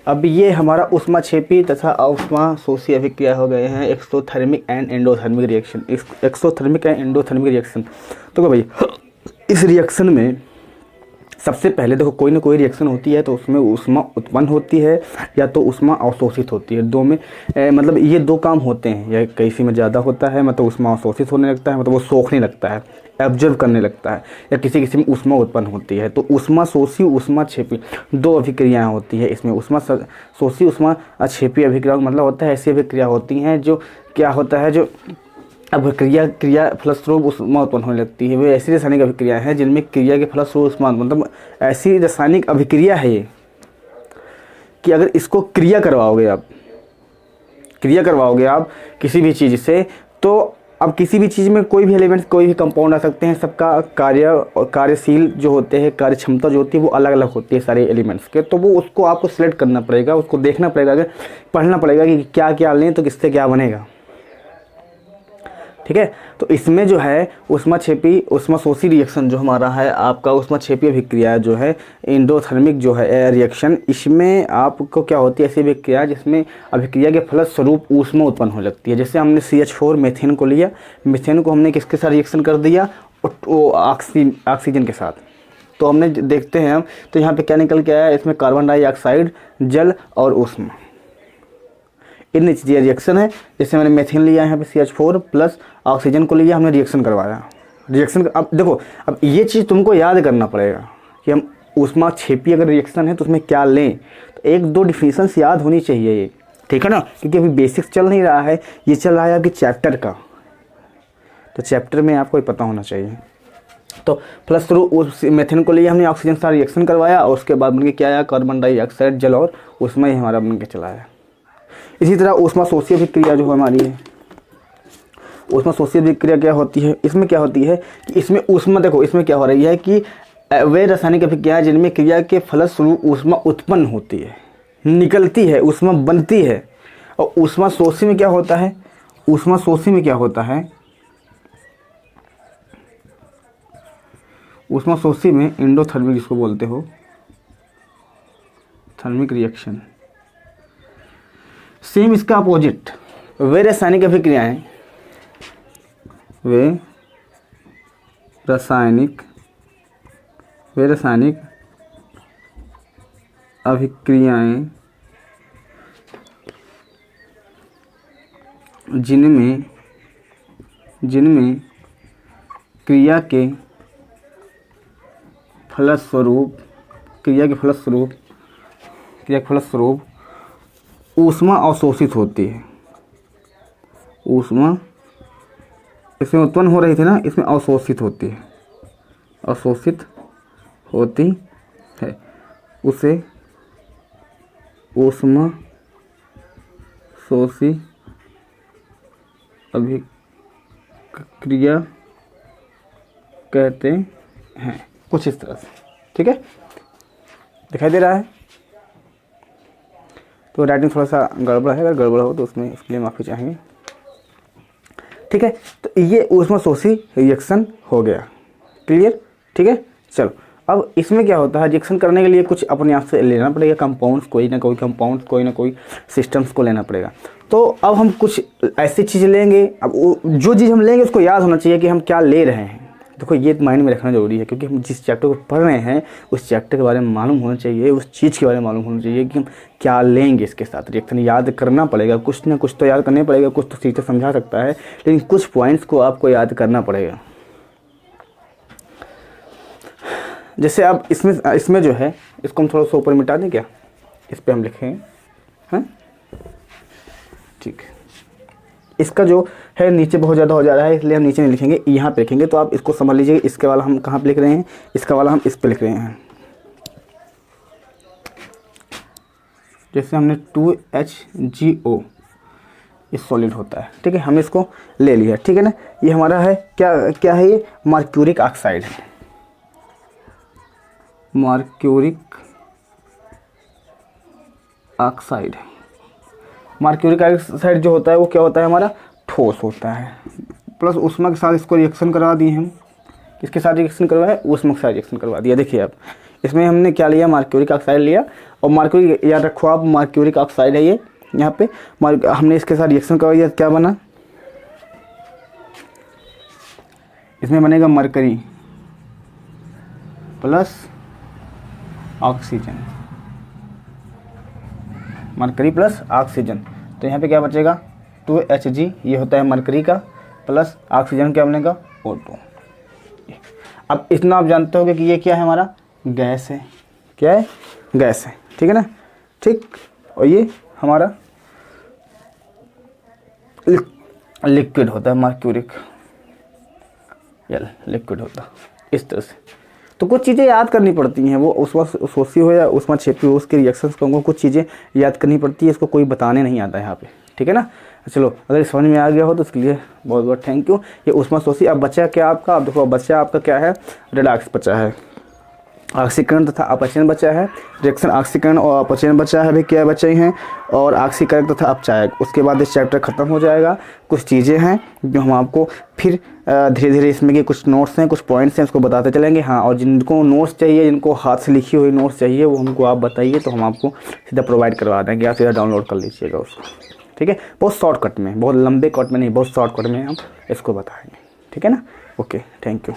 अब ये हमारा उष्माक्षेपी तथा अउष्माशोषी अभिक्रिया हो गए हैं exothermic and endothermic reaction. Exothermic and endothermic reaction तो भाई इस रिएक्शन में सबसे पहले देखो कोई ना कोई रिएक्शन होती है तो उसमें ऊष्मा उत्पन्न होती है या तो ऊष्मा अवशोषित होती है। दो में मतलब ये दो काम होते हैं, या किसी में ज़्यादा होता है मतलब ऊष्मा अवशोषित होने लगता है, मतलब वो सोखने लगता है, एब्जॉर्ब करने लगता है, या किसी किसी में ऊष्मा उत्पन्न होती है। तो ऊष्माशोषी उष्माक्षेपी दो अभिक्रियाएँ होती है इसमें। ऊष्माशोषी उष्माक्षेपी अभिक्रिया मतलब होता है ऐसी अभिक्रिया होती हैं जो क्या होता है, जो अब क्रिया फलस्वरूप ऊष्मा उत्पन्न होने लगती है। वे ऐसी रासायनिक अभिक्रिया हैं जिनमें क्रिया के फलस्वरूप ऊष्मा मतलब ऐसी रासायनिक अभिक्रिया है ये कि अगर इसको क्रिया करवाओगे आप किसी भी चीज़ से, तो अब किसी भी चीज़ में कोई भी एलिमेंट कोई भी कंपाउंड आ सकते हैं, सबका कार्य और कार्यशील जो होते हैं, कार्य क्षमता जो होती है वो अलग अलग होती है सारे एलिमेंट्स के। तो वो उसको आपको सिलेक्ट करना पड़ेगा, उसको देखना पड़ेगा, अगर पढ़ना पड़ेगा कि क्या क्या लें तो किससे क्या बनेगा। ठीक है, तो इसमें जो है उष्माक्षेपी उष्माशोषी रिएक्शन जो हमारा है आपका उष्माक्षेपी अभिक्रिया जो है एंडोथर्मिक जो है रिएक्शन, इसमें आपको क्या होती है ऐसी अभिक्रिया जिसमें अभिक्रिया के फलस्वरूप ऊष्मा उत्पन्न होने लगती है। जैसे हमने CH4 मीथेन को लिया, मीथेन को हमने किसके साथ रिएक्शन कर दिया, ऑक्सीजन के साथ। तो हमने देखते हैं हम तो यहाँ पे क्या निकल के आया, इसमें कार्बन डाइऑक्साइड, जल और ऊष्मा, इन चीज़ें रिएक्शन है। जैसे मैंने मेथिन लिया यहाँ पे CH4 प्लस ऑक्सीजन को लिया, हमने रिएक्शन करवाया। रिएक्शन अब देखो, अब ये चीज़ तुमको याद करना पड़ेगा कि हम उष्माक्षेपी अगर रिएक्शन है तो उसमें क्या लें। तो एक दो डिफिनेशंस याद होनी चाहिए ये, ठीक है ना, क्योंकि अभी बेसिक्स चल नहीं रहा है, ये चल रहा है आपके चैप्टर का, तो चैप्टर में आपको पता होना चाहिए। तो प्लस थ्रू उस मेथिन को लिए हमने ऑक्सीजन से रिएक्शन करवाया और उसके बाद बन के क्या आया, कार्बन डाइऑक्साइड, जल और उसमें ही हमारा बन के चला है। इसी तरह ऊष्माशोषी अभिक्रिया जो हमारी है, ऊष्माशोषी अभिक्रिया क्या होती है, इसमें क्या होती है कि इसमें ऊष्मा, देखो इसमें क्या हो रही है कि वे रासायनिक अभिक्रिया जिनमें क्रिया के फलस्वरूप ऊष्मा उत्पन्न होती है, निकलती है, ऊष्मा बनती है। और ऊष्माशोषी में क्या होता है, ऊष्माशोषी में क्या होता है, ऊष्माशोषी में एंडोथर्मिक जिसको बोलते हो, थर्मिक रिएक्शन। सेम इसका अपोजिट, वे रासायनिक अभिक्रियाएं, वे रासायनिक अभिक्रियाएं जिनमें क्रिया के फलस्वरूप ऊष्मा अवशोषित होती है। ऊष्मा इसमें उत्पन्न हो रही थी ना, इसमें अवशोषित होती है, अवशोषित होती है, उसे ऊष्माशोषी अभिक्रिया कहते हैं, कुछ इस तरह से। ठीक है, दिखाई दे रहा है। तो राइटिंग थोड़ा सा गड़बड़ है, अगर गड़बड़ हो तो उसमें इसके लिए माफ़ी चाहेंगे। ठीक है, तो ये ऊष्माशोषी रिएक्शन हो गया, क्लियर। ठीक है, चलो अब इसमें क्या होता है, रिएक्शन करने के लिए कुछ अपने आप से लेना पड़ेगा, कंपाउंड्स, कोई ना कोई सिस्टम्स को लेना पड़ेगा। तो अब हम कुछ ऐसी चीज़ लेंगे, अब जो चीज़ हम लेंगे उसको याद होना चाहिए कि हम क्या ले रहे हैं। देखो ये माइंड में रखना जरूरी है, क्योंकि हम जिस चैप्टर को पढ़ रहे हैं उस चैप्टर के बारे में मालूम होना चाहिए, उस चीज़ के बारे में मालूम होना चाहिए कि हम क्या लेंगे इसके साथ। रिएक्शन याद करना पड़ेगा, कुछ ना कुछ तो याद करना पड़ेगा, कुछ तो टीचर समझा सकता है लेकिन कुछ पॉइंट्स को आपको याद करना पड़ेगा। जैसे अब इसमें जो है, इसको हम थोड़ा सा ऊपर मिटा दें क्या, इस पर हम लिखेंगे, हाँ ठीक है। इसका जो है नीचे बहुत ज़्यादा हो जा रहा है, इसलिए हम नीचे नहीं लिखेंगे, यहाँ पे लिखेंगे। तो आप इसको समझ लीजिए, इसके वाला हम कहाँ पे लिख रहे हैं, इसका वाला हम इस पे लिख रहे हैं। जैसे हमने 2HGO इस सॉलिड होता है, ठीक है, हमने इसको ले लिया, ठीक है ना। ये हमारा है क्या है, ये मर्क्यूरिक ऑक्साइड है। मर्क्यूरिक ऑक्साइड जो होता है वो क्या होता है, हमारा ठोस होता है। प्लस ऊष्मा के साथ इसको रिएक्शन करवा दिए हम, किसके साथ रिएक्शन करवाया, ऊष्मा के साथ रिएक्शन करवा दिया। देखिए अब इसमें हमने क्या लिया, मर्क्यूरिक ऑक्साइड लिया, और मर्क्यूरी याद रखो आप, मर्क्यूरिक ऑक्साइड है ये यहाँ पे। हमने इसके साथ रिएक्शन करवाई, क्या बना, इसमें बनेगा mercury plus oxygen, mercury plus oxygen. तो यहाँ पे क्या बचेगा 2Hg, ये होता है मरकरी का, प्लस ऑक्सीजन क्या बनेगा O2। अब इतना आप जानते होगे कि ये क्या है, हमारा गैस है, क्या है, गैस है, ठीक है ना, ठीक। और ये हमारा लिक्विड होता है, मर्क्यूरिक लिक्विड होता है इस तरह से। तो कुछ चीज़ें याद करनी पड़ती हैं, वो उस वक्त सोसी हो या ऊष्माक्षेपी हो, उसके रिएक्शंस को हमको कुछ चीज़ें याद करनी पड़ती है, इसको कोई बताने नहीं आता यहाँ पे, ठीक है ना। चलो, अगर समझ में आ गया हो तो उसके लिए बहुत बहुत थैंक यू। ये ऊष्माशोषी। अब बचा क्या आपका, अब देखो बचा आपका क्या है, रेडॉक्स बचा है, ऑक्सीकरण तथा अपचयन बचा है, रिएक्शन ऑक्सीकरण और अपचयन बचा है, अभी क्या बचे हैं, और ऑक्सीकरण तथा अपचायक। उसके बाद इस चैप्टर खत्म हो जाएगा। कुछ चीज़ें हैं जो हम आपको फिर धीरे धीरे इसमें के कुछ नोट्स हैं, कुछ पॉइंट्स हैं, उसको बताते चलेंगे। हाँ, और जिनको नोट्स चाहिए, जिनको हाथ से लिखी हुई नोट्स चाहिए, वो हमको आप बताइए, तो हम आपको सीधा प्रोवाइड करवा देंगे, आप सीधा डाउनलोड कर लीजिएगा उसको, ठीक है। बहुत शॉर्टकट में, बहुत लंबे कट में नहीं, बहुत शॉर्टकट में हम इसको बताएंगे, ठीक है ना। Okay, thank you.